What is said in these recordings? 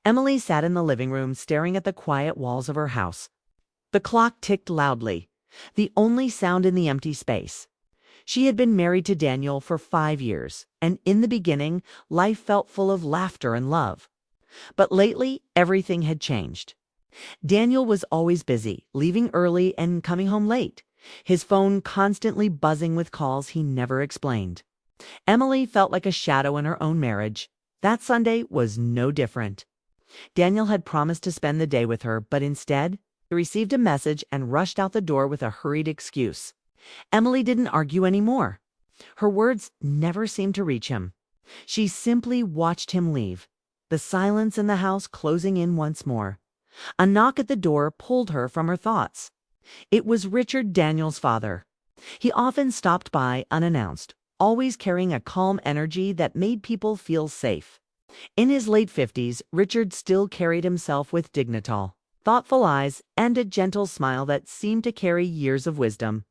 Emily sat in the living room staring at the quiet walls of her house. The clock ticked loudly, the only sound in the empty space. She had been married to Daniel for 5 years, and in the beginning, life felt full of laughter and love. But lately, everything had changed. Daniel was always busy, leaving early and coming home late, his phone constantly buzzing with calls he never explained. Emily felt like a shadow in her own marriage. That Sunday was no different. Daniel had promised to spend the day with her, but instead, he received a message and rushed out the door with a hurried excuse. Emily didn't argue anymore. Her words never seemed to reach him. She simply watched him leave, the silence in the house closing in once more. A knock at the door pulled her from her thoughts. It was Richard, Daniel's father. He often stopped by unannounced, always carrying a calm energy that made people feel safe. In his late 50s, Richard still carried himself with dignity, thoughtful eyes, and a gentle smile that seemed to carry years of wisdom.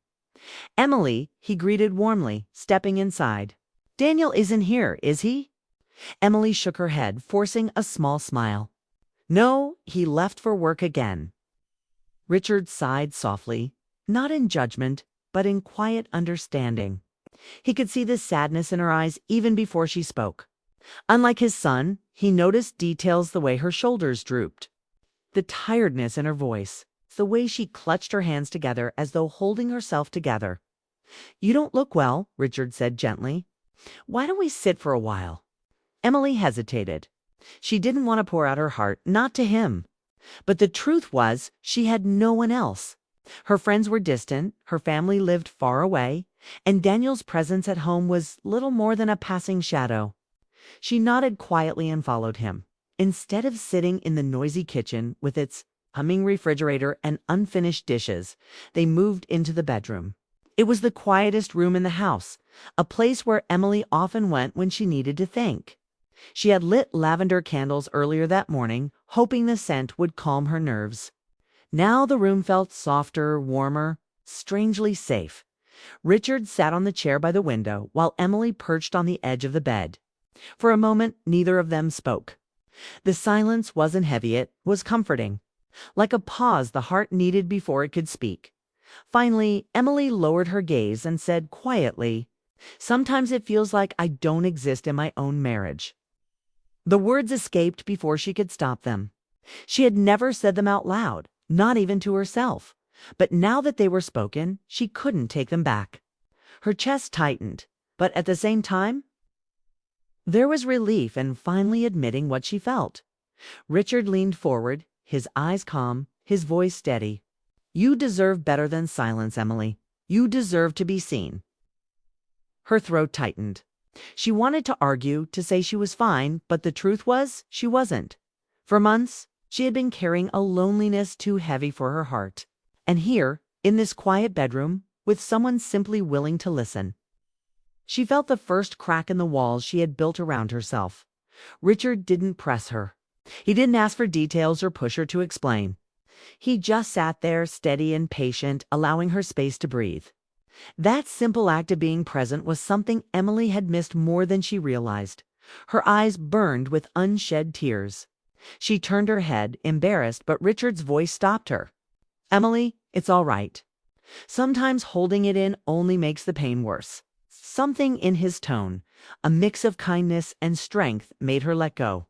"Emily," he greeted warmly, stepping inside. "Daniel isn't here, is he?" Emily shook her head, forcing a small smile. "No, he left for work again." Richard sighed softly, not in judgment, but in quiet understanding. He could see the sadness in her eyes even before she spoke. Unlike his son, he noticed details: the way her shoulders drooped, the tiredness in her voice, the way she clutched her hands together as though holding herself together. "You don't look well," Richard said gently. "Why don't we sit for a while?" Emily hesitated. She didn't want to pour out her heart, not to him. But the truth was, she had no one else. Her friends were distant, her family lived far away, and Daniel's presence at home was little more than a passing shadow. She nodded quietly and followed him. Instead of sitting in the noisy kitchen with its humming refrigerator and unfinished dishes, they moved into the bedroom. It was the quietest room in the house, a place where Emily often went when she needed to think. She had lit lavender candles earlier that morning, hoping the scent would calm her nerves. Now the room felt softer, warmer, strangely safe. Richard sat on the chair by the window, while Emily perched on the edge of the bed. For a moment, neither of them spoke. The silence wasn't heavy, it was comforting, like a pause the heart needed before it could speak. Finally, Emily lowered her gaze and said quietly, "Sometimes it feels like I don't exist in my own marriage." The words escaped before she could stop them. She had never said them out loud, not even to herself. But now that they were spoken, she couldn't take them back. Her chest tightened, but at the same time, there was relief in finally admitting what she felt. Richard leaned forward, his eyes calm, his voice steady. "You deserve better than silence, Emily. You deserve to be seen." Her throat tightened. She wanted to argue, to say she was fine, but the truth was, she wasn't. For months, she had been carrying a loneliness too heavy for her heart. And here, in this quiet bedroom, with someone simply willing to listen, she felt the first crack in the walls she had built around herself. Richard didn't press her. He didn't ask for details or push her to explain. He just sat there, steady and patient, allowing her space to breathe. That simple act of being present was something Emily had missed more than she realized. Her eyes burned with unshed tears. She turned her head, embarrassed, but Richard's voice stopped her. "Emily, it's all right." Sometimes holding it in only makes the pain worse. Something in his tone, a mix of kindness and strength, made her let go.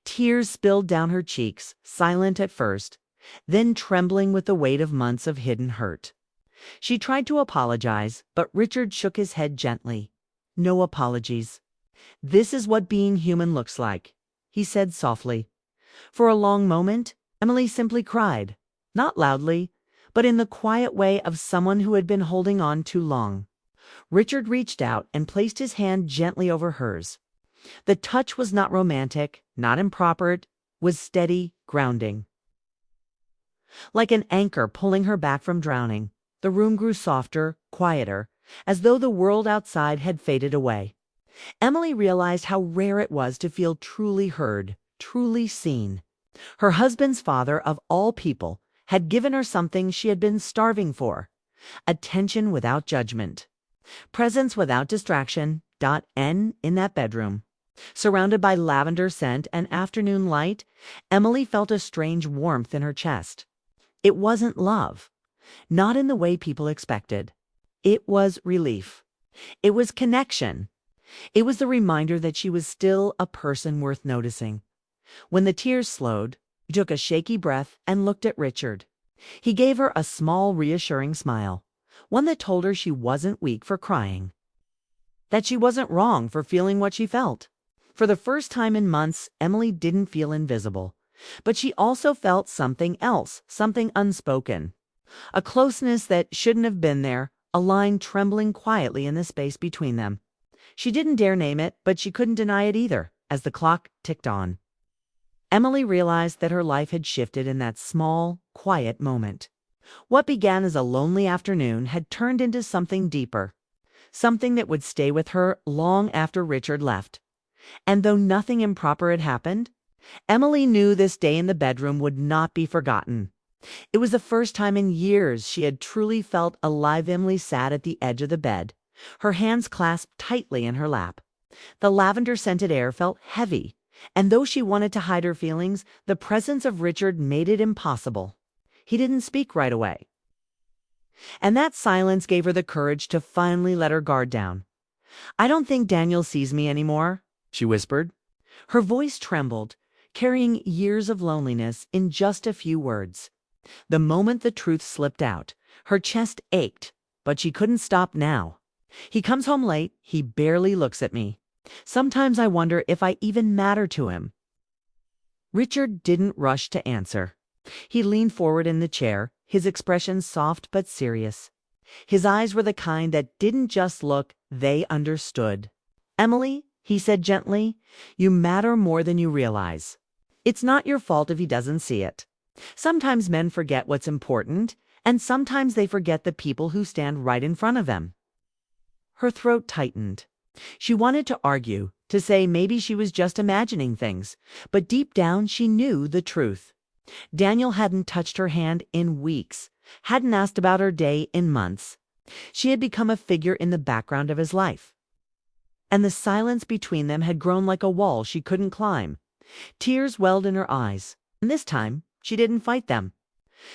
Tears spilled down her cheeks, silent at first, then trembling with the weight of months of hidden hurt. She tried to apologize, but Richard shook his head gently. "No apologies. This is what being human looks like," he said softly. For a long moment, Emily simply cried, not loudly, but in the quiet way of someone who had been holding on too long. Richard reached out and placed his hand gently over hers. The touch was not romantic, not improper, it was steady, grounding. Like an anchor pulling her back from drowning, the room grew softer, quieter, as though the world outside had faded away. Emily realized how rare it was to feel truly heard, truly seen. Her husband's father, of all people, had given her something she had been starving for: attention without judgment, presence without distraction. In that bedroom. Surrounded by lavender scent and afternoon light, Emily felt a strange warmth in her chest. It wasn't love, not in the way people expected. It was relief. It was connection. It was the reminder that she was still a person worth noticing. When the tears slowed, she took a shaky breath and looked at Richard. He gave her a small, reassuring smile, one that told her she wasn't weak for crying, that she wasn't wrong for feeling what she felt. For the first time in months, Emily didn't feel invisible, but she also felt something else, something unspoken. A closeness that shouldn't have been there, a line trembling quietly in the space between them. She didn't dare name it, but she couldn't deny it either, as the clock ticked on. Emily realized that her life had shifted in that small, quiet moment. What began as a lonely afternoon had turned into something deeper, something that would stay with her long after Richard left. And though nothing improper had happened, Emily knew this day in the bedroom would not be forgotten. It was the first time in years she had truly felt alive. Emily sat at the edge of the bed, her hands clasped tightly in her lap. The lavender-scented air felt heavy, and though she wanted to hide her feelings, the presence of Richard made it impossible. He didn't speak right away. And that silence gave her the courage to finally let her guard down. "I don't think Daniel sees me anymore," she whispered. Her voice trembled, carrying years of loneliness in just a few words. The moment the truth slipped out, her chest ached, but she couldn't stop now. "He comes home late, he barely looks at me. Sometimes I wonder if I even matter to him." Richard didn't rush to answer. He leaned forward in the chair, his expression soft but serious. His eyes were the kind that didn't just look, they understood. "Emily," he said gently, "you matter more than you realize. It's not your fault if he doesn't see it. Sometimes men forget what's important, and sometimes they forget the people who stand right in front of them." Her throat tightened. She wanted to argue, to say maybe she was just imagining things, but deep down she knew the truth. Daniel hadn't touched her hand in weeks, hadn't asked about her day in months. She had become a figure in the background of his life. And the silence between them had grown like a wall she couldn't climb. Tears welled in her eyes, and this time she didn't fight them.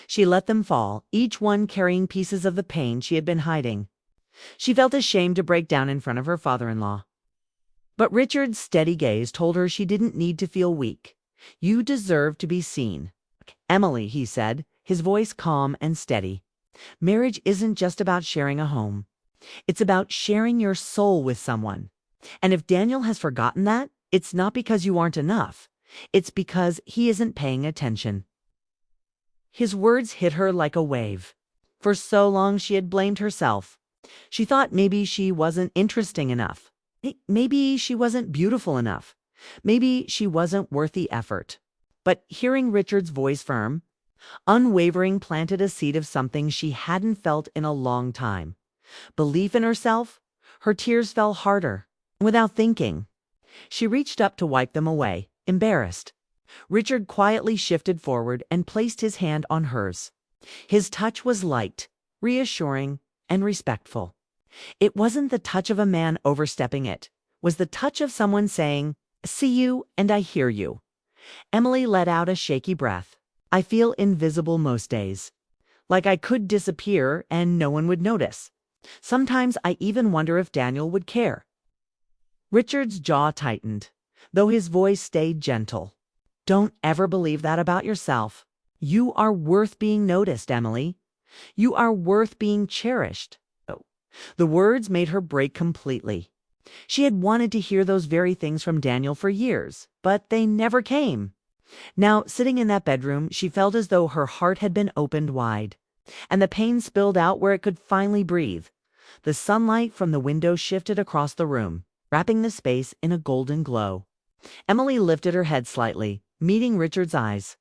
She let them fall, each one carrying pieces of the pain she had been hiding. She felt ashamed to break down in front of her father-in-law. But Richard's steady gaze told her she didn't need to feel weak. "You deserve to be seen." "Emily," he said, his voice calm and steady, "marriage isn't just about sharing a home. It's about sharing your soul with someone. And if Daniel has forgotten that, it's not because you aren't enough. It's because he isn't paying attention." His words hit her like a wave. For so long she had blamed herself. She thought maybe she wasn't interesting enough. Maybe she wasn't beautiful enough. Maybe she wasn't worth the effort. But hearing Richard's voice firm, unwavering, planted a seed of something she hadn't felt in a long time. Belief in herself. Her tears fell harder. Without thinking, she reached up to wipe them away, embarrassed. Richard quietly shifted forward and placed his hand on hers. His touch was light, reassuring, and respectful. It wasn't the touch of a man overstepping it. It was the touch of someone saying, "See you and I hear you." Emily let out a shaky breath. "I feel invisible most days. Like I could disappear and no one would notice. Sometimes I even wonder if Daniel would care." Richard's jaw tightened, though his voice stayed gentle. "Don't ever believe that about yourself. You are worth being noticed, Emily. You are worth being cherished." Oh. The words made her break completely. She had wanted to hear those very things from Daniel for years, but they never came. Now, sitting in that bedroom, she felt as though her heart had been opened wide, and the pain spilled out where it could finally breathe. The sunlight from the window shifted across the room, wrapping the space in a golden glow. Emily lifted her head slightly, meeting Richard's eyes.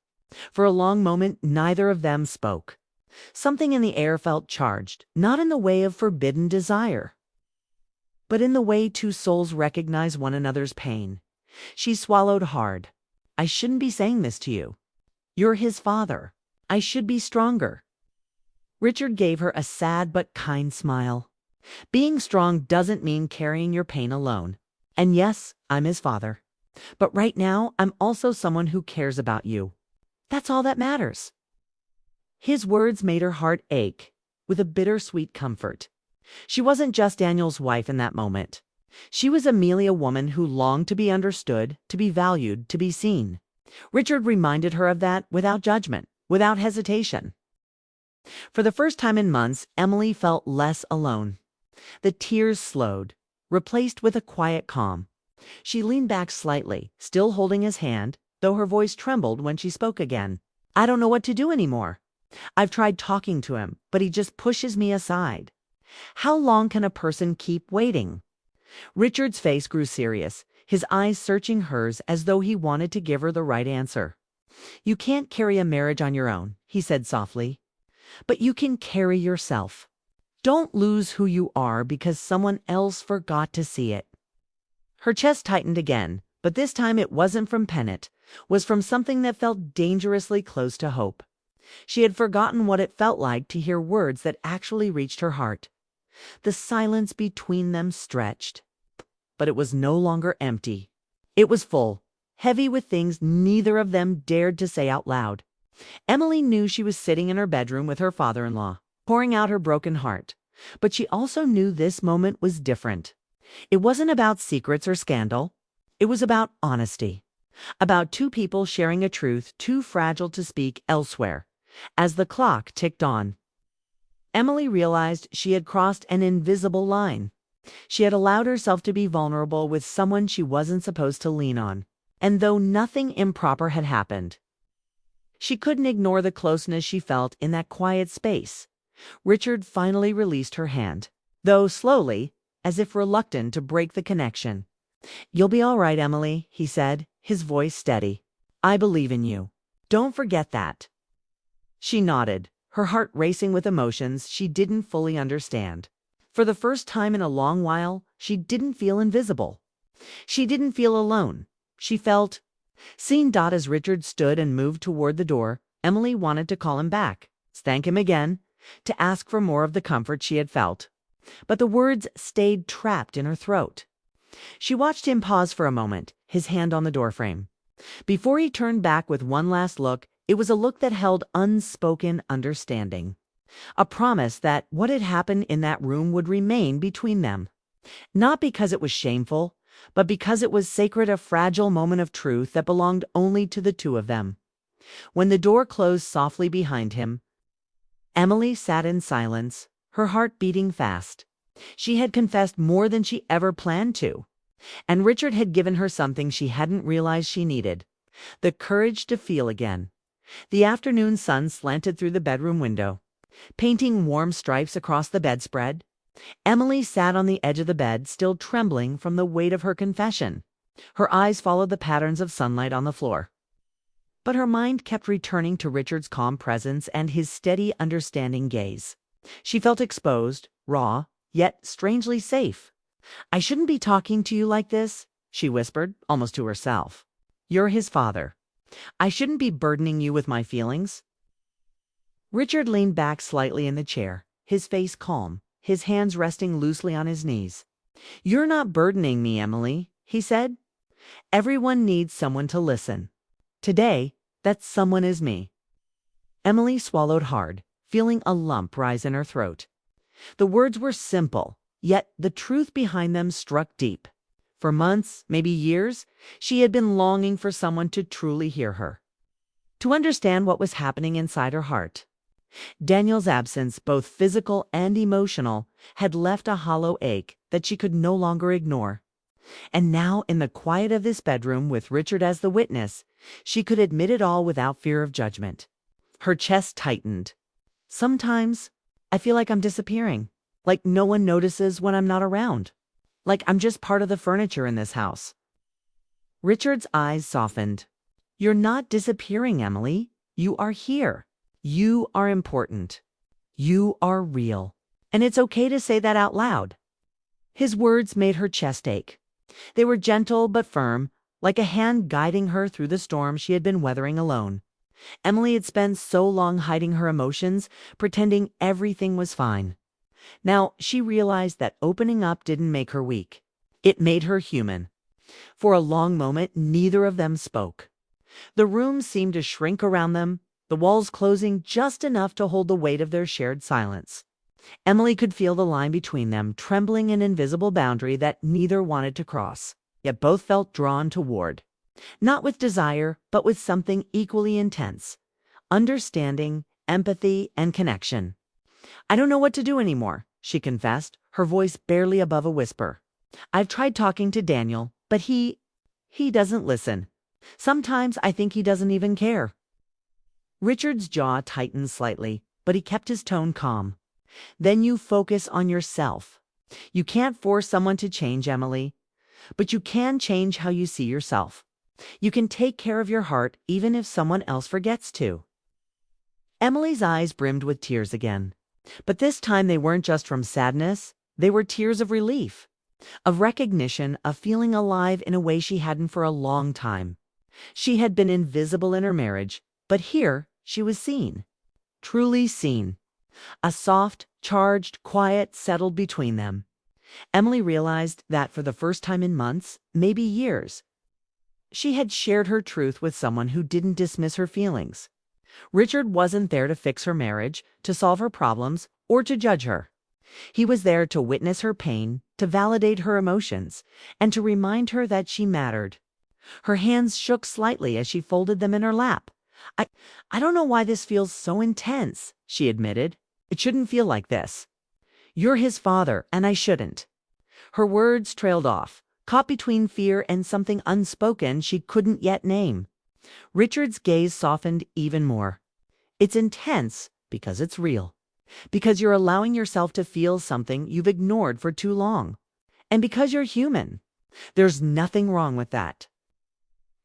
For a long moment, neither of them spoke. Something in the air felt charged, not in the way of forbidden desire, but in the way two souls recognize one another's pain. She swallowed hard. "I shouldn't be saying this to you. You're his father. I should be stronger." Richard gave her a sad but kind smile. "Being strong doesn't mean carrying your pain alone. And yes, I'm his father. But right now, I'm also someone who cares about you. That's all that matters." His words made her heart ache with a bittersweet comfort. She wasn't just Daniel's wife in that moment. She was Amelia, a woman who longed to be understood, to be valued, to be seen. Richard reminded her of that without judgment, without hesitation. For the first time in months, Emily felt less alone. The tears slowed, replaced with a quiet calm. She leaned back slightly, still holding his hand, though her voice trembled when she spoke again. "I don't know what to do anymore. I've tried talking to him, but he just pushes me aside. How long can a person keep waiting?" Richard's face grew serious, his eyes searching hers as though he wanted to give her the right answer. "You can't carry a marriage on your own," he said softly. "But you can carry yourself. Don't lose who you are because someone else forgot to see it." Her chest tightened again, but this time it wasn't from panic, was from something that felt dangerously close to hope. She had forgotten what it felt like to hear words that actually reached her heart. The silence between them stretched, but it was no longer empty. It was full, heavy with things neither of them dared to say out loud. Emily knew she was sitting in her bedroom with her father-in-law, pouring out her broken heart. But she also knew this moment was different. It wasn't about secrets or scandal. It was about honesty. About two people sharing a truth too fragile to speak elsewhere. As the clock ticked on, Emily realized she had crossed an invisible line. She had allowed herself to be vulnerable with someone she wasn't supposed to lean on. And though nothing improper had happened, she couldn't ignore the closeness she felt in that quiet space. Richard finally released her hand, though slowly, as if reluctant to break the connection. "You'll be all right, Emily," he said, his voice steady. "I believe in you. Don't forget that." She nodded, her heart racing with emotions she didn't fully understand. For the first time in a long while, she didn't feel invisible. She didn't feel alone. She felt seen. As Richard stood and moved toward the door, Emily wanted to call him back, thank him again, to ask for more of the comfort she had felt. But the words stayed trapped in her throat. She watched him pause for a moment, his hand on the doorframe. Before he turned back with one last look, it was a look that held unspoken understanding. A promise that what had happened in that room would remain between them. Not because it was shameful, but because it was sacred, a fragile moment of truth that belonged only to the two of them. When the door closed softly behind him, Emily sat in silence, her heart beating fast. She had confessed more than she ever planned to. And Richard had given her something she hadn't realized she needed: the courage to feel again. The afternoon sun slanted through the bedroom window, painting warm stripes across the bedspread. Emily sat on the edge of the bed, still trembling from the weight of her confession. Her eyes followed the patterns of sunlight on the floor. But her mind kept returning to Richard's calm presence and his steady, understanding gaze. She felt exposed, raw, yet strangely safe. "I shouldn't be talking to you like this," she whispered, almost to herself. "You're his father. I shouldn't be burdening you with my feelings." Richard leaned back slightly in the chair, his face calm, his hands resting loosely on his knees. "You're not burdening me, Emily," he said. "Everyone needs someone to listen. Today, that someone is me." Emily swallowed hard, feeling a lump rise in her throat. The words were simple, yet the truth behind them struck deep. For months, maybe years, she had been longing for someone to truly hear her, to understand what was happening inside her heart. Daniel's absence, both physical and emotional, had left a hollow ache that she could no longer ignore. And now, in the quiet of this bedroom with Richard as the witness, she could admit it all without fear of judgment. Her chest tightened. "Sometimes I feel like I'm disappearing, like no one notices when I'm not around, like I'm just part of the furniture in this house." Richard's eyes softened. "You're not disappearing, Emily. You are here. You are important. You are real. And it's okay to say that out loud." His words made her chest ache. They were gentle but firm, like a hand guiding her through the storm she had been weathering alone. Emily had spent so long hiding her emotions, pretending everything was fine. Now she realized that opening up didn't make her weak. It made her human. For a long moment, neither of them spoke. The room seemed to shrink around them, the walls closing just enough to hold the weight of their shared silence. Emily could feel the line between them trembling, an invisible boundary that neither wanted to cross, yet both felt drawn toward. Not with desire, but with something equally intense: understanding, empathy, and connection. "I don't know what to do anymore," she confessed, her voice barely above a whisper. "I've tried talking to Daniel, but he doesn't listen. Sometimes I think he doesn't even care." Richard's jaw tightened slightly, but he kept his tone calm. "Then you focus on yourself. You can't force someone to change, Emily, but you can change how you see yourself. You can take care of your heart even if someone else forgets to." Emily's eyes brimmed with tears again. But this time they weren't just from sadness, they were tears of relief, of recognition, of feeling alive in a way she hadn't for a long time. She had been invisible in her marriage, but here she was seen, truly seen. A soft, charged, quiet settled between them. Emily realized that for the first time in months, maybe years, she had shared her truth with someone who didn't dismiss her feelings. Richard wasn't there to fix her marriage, to solve her problems, or to judge her. He was there to witness her pain, to validate her emotions, and to remind her that she mattered. Her hands shook slightly as she folded them in her lap. I don't know why this feels so intense," she admitted. "It shouldn't feel like this. You're his father, and I shouldn't." Her words trailed off, caught between fear and something unspoken she couldn't yet name. Richard's gaze softened even more. "It's intense because it's real. Because you're allowing yourself to feel something you've ignored for too long. And because you're human. There's nothing wrong with that."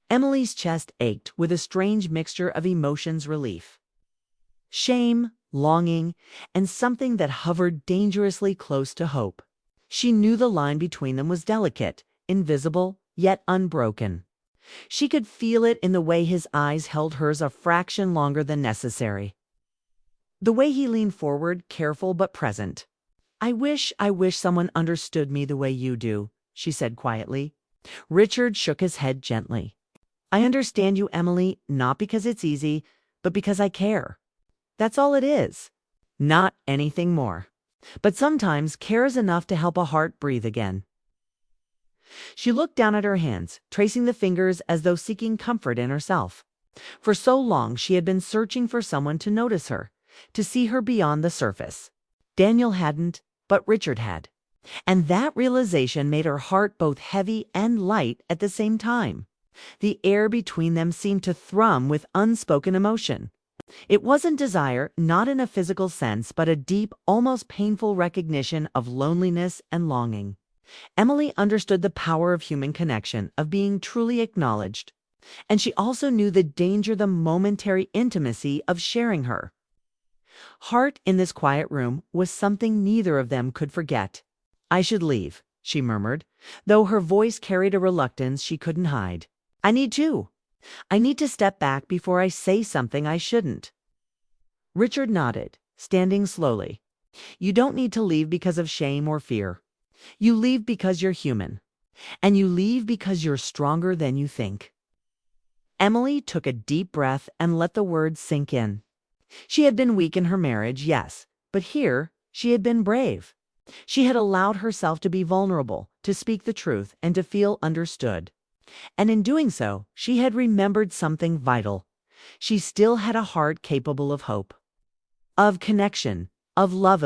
Emily's chest ached with a strange mixture of emotions: relief, shame, longing, and something that hovered dangerously close to hope. She knew the line between them was delicate, invisible, yet unbroken. She could feel it in the way his eyes held hers a fraction longer than necessary. The way he leaned forward, careful but present. I wish someone understood me the way you do," she said quietly. Richard shook his head gently. "I understand you, Emily, not because it's easy, but because I care. That's all it is. Not anything more. But sometimes care is enough to help a heart breathe again." She looked down at her hands, tracing the fingers as though seeking comfort in herself. For so long she had been searching for someone to notice her, to see her beyond the surface. Daniel hadn't, but Richard had. And that realization made her heart both heavy and light at the same time. The air between them seemed to thrum with unspoken emotion. It wasn't desire, not in a physical sense, but a deep, almost painful recognition of loneliness and longing. Emily understood the power of human connection, of being truly acknowledged. And she also knew the danger, the momentary intimacy of sharing her heart in this quiet room was something neither of them could forget. "I should leave," she murmured, though her voice carried a reluctance she couldn't hide. "I need to. I need to step back before I say something I shouldn't." Richard nodded, standing slowly. "You don't need to leave because of shame or fear. You leave because you're human. And you leave because you're stronger than you think." Emily took a deep breath and let the words sink in. She had been weak in her marriage, yes, but here she had been brave. She had allowed herself to be vulnerable, to speak the truth, and to feel understood. And in doing so, she had remembered something vital. She still had a heart capable of hope, of connection, of love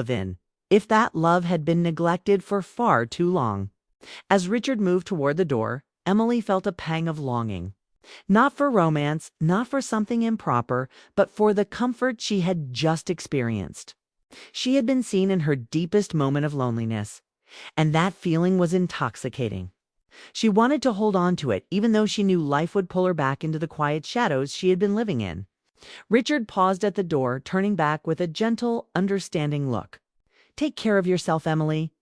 if that love had been neglected for far too long. As Richard moved toward the door, Emily felt a pang of longing. Not for romance, not for something improper, but for the comfort she had just experienced. She had been seen in her deepest moment of loneliness, and that feeling was intoxicating. She wanted to hold on to it, even though she knew life would pull her back into the quiet shadows she had been living in. Richard paused at the door, turning back with a gentle, understanding look. "Take care of yourself, Emily.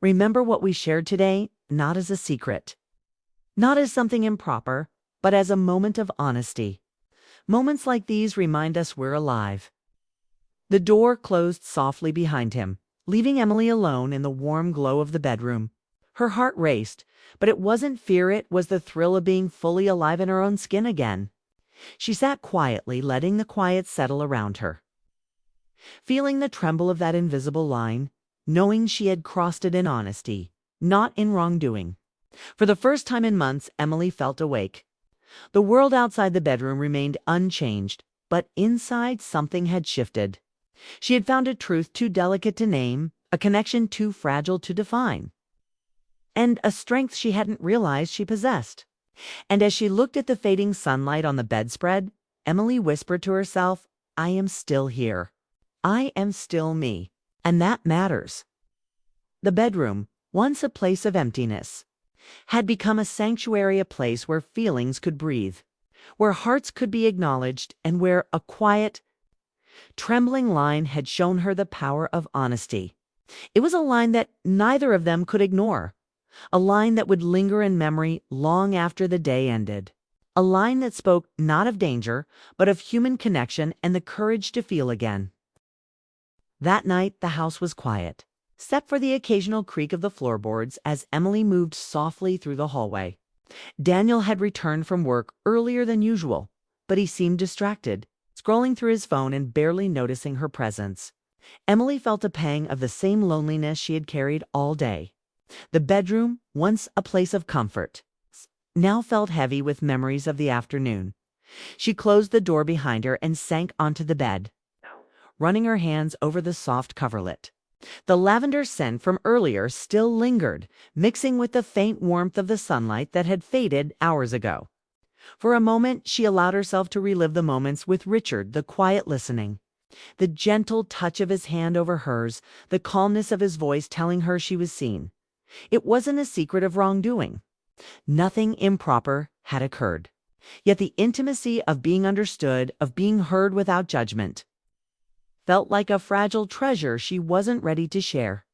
Remember what we shared today, not as a secret, not as something improper, but as a moment of honesty. Moments like these remind us we're alive." The door closed softly behind him, leaving Emily alone in the warm glow of the bedroom. Her heart raced, but it wasn't fear, it was the thrill of being fully alive in her own skin again. She sat quietly, letting the quiet settle around her. Feeling the tremble of that invisible line, knowing she had crossed it in honesty, not in wrongdoing. For the first time in months, Emily felt awake. The world outside the bedroom remained unchanged, but inside something had shifted. She had found a truth too delicate to name, a connection too fragile to define, and a strength she hadn't realized she possessed. And as she looked at the fading sunlight on the bedspread, Emily whispered to herself, "I am still here. I am still me, and that matters." The bedroom, once a place of emptiness, had become a sanctuary, a place where feelings could breathe, where hearts could be acknowledged, and where a quiet, trembling line had shown her the power of honesty. It was a line that neither of them could ignore, a line that would linger in memory long after the day ended, a line that spoke not of danger, but of human connection and the courage to feel again. That night, the house was quiet, except for the occasional creak of the floorboards as Emily moved softly through the hallway. Daniel had returned from work earlier than usual, but he seemed distracted, scrolling through his phone and barely noticing her presence. Emily felt a pang of the same loneliness she had carried all day. The bedroom, once a place of comfort, now felt heavy with memories of the afternoon. She closed the door behind her and sank onto the bed, running her hands over the soft coverlet. The lavender scent from earlier still lingered, mixing with the faint warmth of the sunlight that had faded hours ago. For a moment, she allowed herself to relive the moments with Richard, the quiet listening, the gentle touch of his hand over hers, the calmness of his voice telling her she was seen. It wasn't a secret of wrongdoing. Nothing improper had occurred. Yet the intimacy of being understood, of being heard without judgment, felt like a fragile treasure she wasn't ready to share.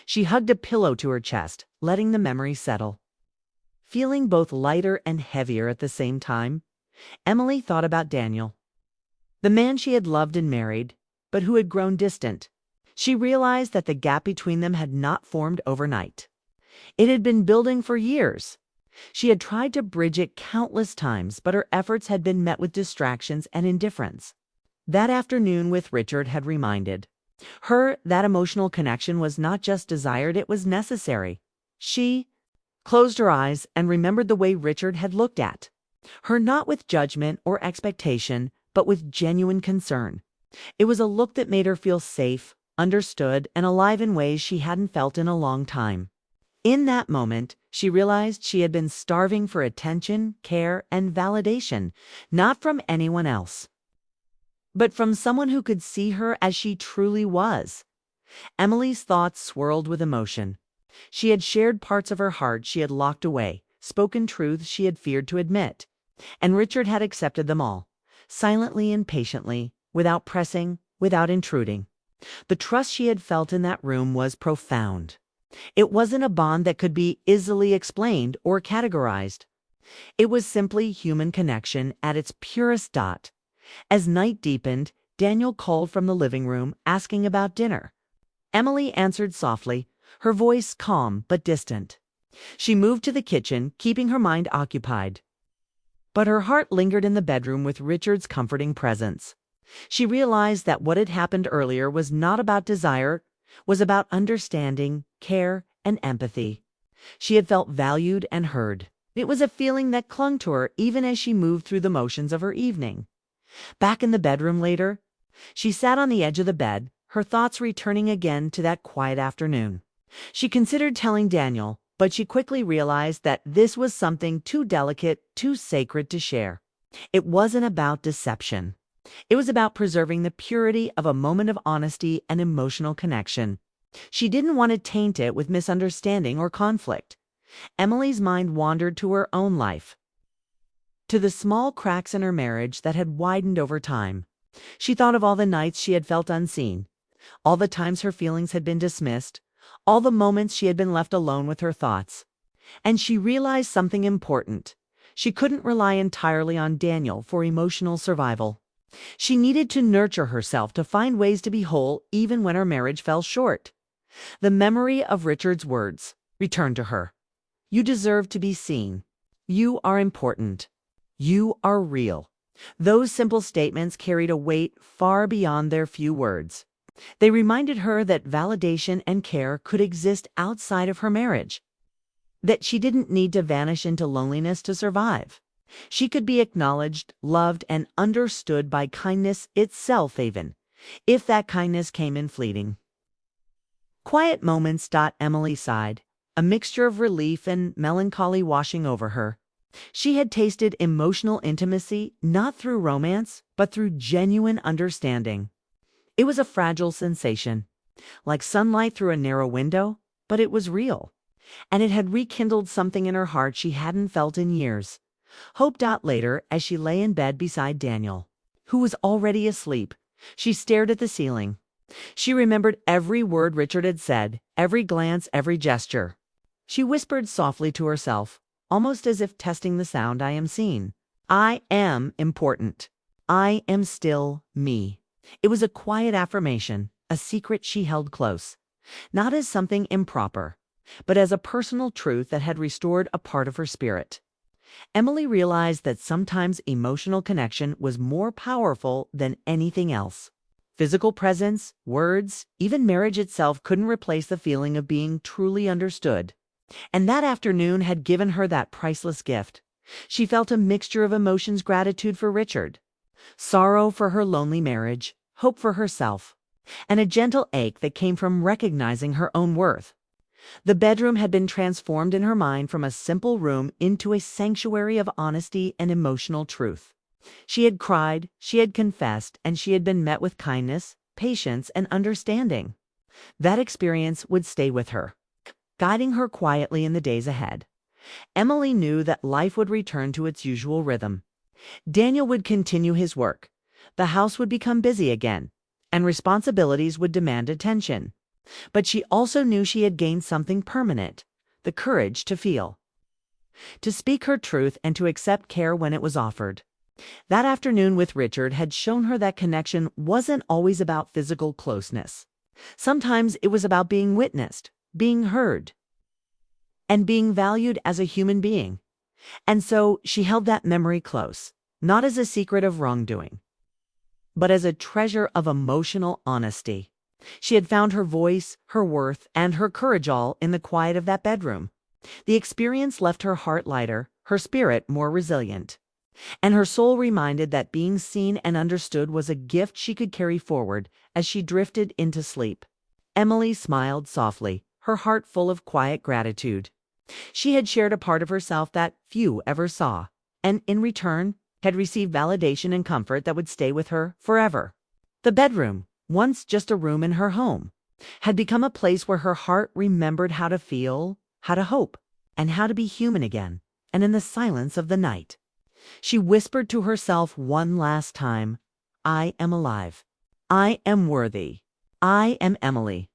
She hugged a pillow to her chest, letting the memory settle. Feeling both lighter and heavier at the same time, Emily thought about Daniel, the man she had loved and married, but who had grown distant. She realized that the gap between them had not formed overnight. It had been building for years. She had tried to bridge it countless times, but her efforts had been met with distractions and indifference. That afternoon with Richard had reminded her that emotional connection was not just desired, it was necessary. She closed her eyes and remembered the way Richard had looked at her, not with judgment or expectation, but with genuine concern. It was a look that made her feel safe, understood, and alive in ways she hadn't felt in a long time. In that moment, she realized she had been starving for attention, care, and validation, not from anyone else, but from someone who could see her as she truly was. Emily's thoughts swirled with emotion. She had shared parts of her heart she had locked away, spoken truths she had feared to admit, and Richard had accepted them all, silently and patiently, without pressing, without intruding. The trust she had felt in that room was profound. It wasn't a bond that could be easily explained or categorized. It was simply human connection at its purest dot. As night deepened, Daniel called from the living room, asking about dinner. Emily answered softly, her voice calm but distant. She moved to the kitchen, keeping her mind occupied, but her heart lingered in the bedroom with Richard's comforting presence. She realized that what had happened earlier was not about desire, was about understanding, care, and empathy. She had felt valued and heard. It was a feeling that clung to her even as she moved through the motions of her evening. Back in the bedroom later, she sat on the edge of the bed, her thoughts returning again to that quiet afternoon. She considered telling Daniel, but she quickly realized that this was something too delicate, too sacred to share. It wasn't about deception. It was about preserving the purity of a moment of honesty and emotional connection. She didn't want to taint it with misunderstanding or conflict. Emily's mind wandered to her own life, to the small cracks in her marriage that had widened over time. She thought of all the nights she had felt unseen, all the times her feelings had been dismissed, all the moments she had been left alone with her thoughts. And she realized something important. She couldn't rely entirely on Daniel for emotional survival. She needed to nurture herself to find ways to be whole even when her marriage fell short. The memory of Richard's words, returned to her. You deserve to be seen. You are important. You are real. Those simple statements carried a weight far beyond their few words. They reminded her that validation and care could exist outside of her marriage, that she didn't need to vanish into loneliness to survive. She could be acknowledged, loved, and understood by kindness itself even, if that kindness came in fleeting. Quiet moments. Emily sighed, a mixture of relief and melancholy washing over her. She had tasted emotional intimacy not through romance, but through genuine understanding. It was a fragile sensation, like sunlight through a narrow window, but it was real. And it had rekindled something in her heart she hadn't felt in years. Hope. Later, as she lay in bed beside Daniel, who was already asleep, she stared at the ceiling. She remembered every word Richard had said, every glance, every gesture. She whispered softly to herself, almost as if testing the sound. I am seen. I am important. I am still me. It was a quiet affirmation, a secret she held close, not as something improper, but as a personal truth that had restored a part of her spirit. Emily realized that sometimes emotional connection was more powerful than anything else. Physical presence, words, even marriage itself couldn't replace the feeling of being truly understood. And that afternoon had given her that priceless gift. She felt a mixture of emotions: gratitude for Richard, sorrow for her lonely marriage, hope for herself, and a gentle ache that came from recognizing her own worth. The bedroom had been transformed in her mind from a simple room into a sanctuary of honesty and emotional truth. She had cried, she had confessed, and she had been met with kindness, patience, and understanding. That experience would stay with her, guiding her quietly in the days ahead. Emily knew that life would return to its usual rhythm. Daniel would continue his work, the house would become busy again, and responsibilities would demand attention. But she also knew she had gained something permanent: the courage to feel, to speak her truth, and to accept care when it was offered. That afternoon with Richard had shown her that connection wasn't always about physical closeness. Sometimes it was about being witnessed, being heard, and being valued as a human being. And so she held that memory close, not as a secret of wrongdoing, but as a treasure of emotional honesty. She had found her voice, her worth, and her courage all in the quiet of that bedroom. The experience left her heart lighter, her spirit more resilient, and her soul reminded that being seen and understood was a gift she could carry forward as she drifted into sleep. Emily smiled softly, her heart full of quiet gratitude. She had shared a part of herself that few ever saw, and in return had received validation and comfort that would stay with her forever. The bedroom, once just a room in her home, had become a place where her heart remembered how to feel, how to hope, and how to be human again. And in the silence of the night, she whispered to herself one last time, I am alive. I am worthy. I am Emily.